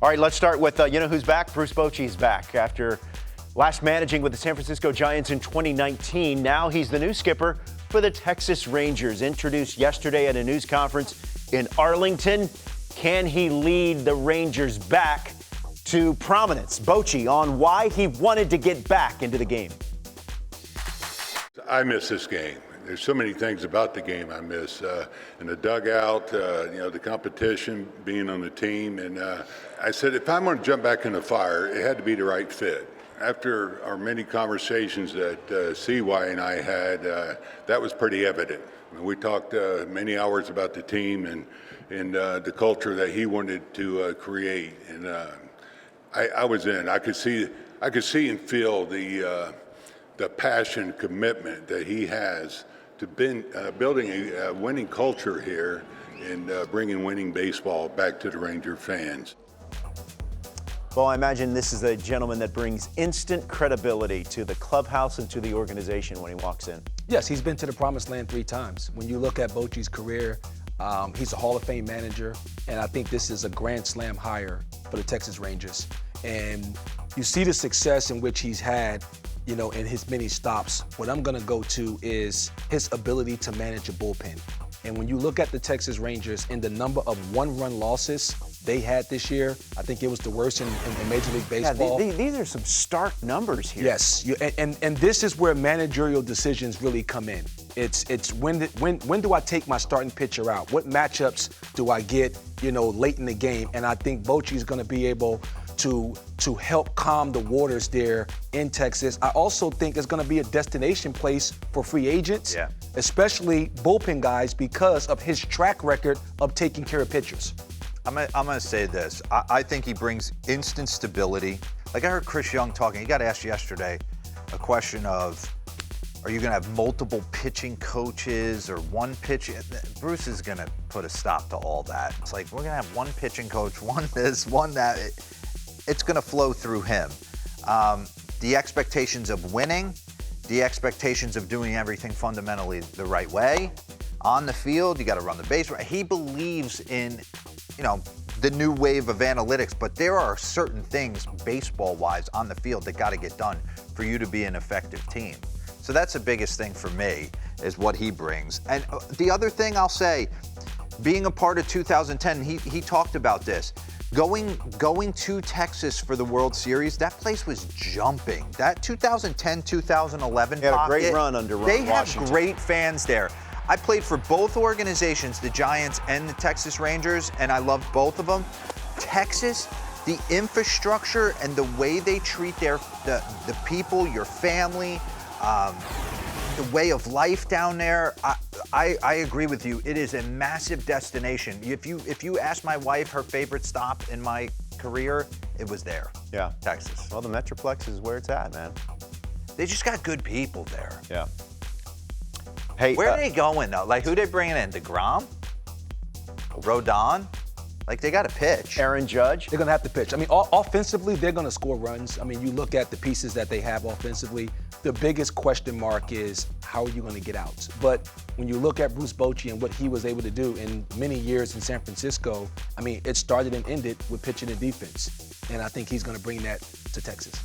All right, let's start with, you know who's back? Bruce Bochy is back after last managing with the San Francisco Giants in 2019. Now he's the new skipper for the Texas Rangers. Introduced yesterday at a news conference in Arlington. Can he lead the Rangers back to prominence? Bochy on why he wanted to get back into the game. I miss this game. There's so many things about the game I miss. In the dugout, the competition, being on the team. And I said, if I'm going to jump back in the fire, it had to be the right fit. After our many conversations that CY and I had, that was pretty evident. I mean, we talked many hours about the team and the culture that he wanted to create. And I was in. I could see and feel the passion, commitment that he has to building a winning culture here and bringing winning baseball back to the Ranger fans. Well, I imagine this is a gentleman that brings instant credibility to the clubhouse and to the organization when he walks in. Yes, he's been to the promised land 3 times. When you look at Bochy's career, he's a Hall of Fame manager, and I think this is a Grand Slam hire for the Texas Rangers. And you see the success in which he's had, in his many stops. What I'm going to go to is his ability to manage a bullpen. And when you look at the Texas Rangers and the number of 1-run losses they had this year, I think it was the worst in Major League Baseball. Yeah, these are some stark numbers here. Yes, and this is where managerial decisions really come in. It's when do I take my starting pitcher out? What matchups do I get, late in the game? And I think Bochy's going to be able to help calm the waters there in Texas. I also think it's going to be a destination place for free agents, especially bullpen guys, because of his track record of taking care of pitchers. I'm going to say this. I think he brings instant stability. Like I heard Chris Young talking. He got asked yesterday a question of, are you going to have multiple pitching coaches or one pitch? Bruce is going to put a stop to all that. It's like, we're going to have one pitching coach, one this, one that. It's going to flow through him. The expectations of winning, the expectations of doing everything fundamentally the right way. On the field, you got to run the base. He believes in, the new wave of analytics, but there are certain things baseball-wise on the field that got to get done for you to be an effective team. So that's the biggest thing for me, is what he brings. And the other thing I'll say, being a part of 2010, he talked about this. Going to Texas for the World Series, that place was jumping. That 2010, 2011 they had a great run under Ron Washington. They have great fans there. I played for both organizations, the Giants and the Texas Rangers, and I loved both of them. Texas, the infrastructure and the way they treat the people, your family, the way of life down there, I agree with you. It is a massive destination. If you ask my wife her favorite stop in my career, it was there. Yeah. Texas. Well, the Metroplex is where it's at, man. They just got good people there. Yeah. Hey, where are they going, though? Like, who they bringing in? DeGrom? Rodon? Like, they got to pitch. Aaron Judge? They're going to have to pitch. I mean, offensively, they're going to score runs. I mean, you look at the pieces that they have offensively, the biggest question mark is, how are you going to get outs? But when you look at Bruce Bochy and what he was able to do in many years in San Francisco, I mean, it started and ended with pitching and defense. And I think he's going to bring that to Texas.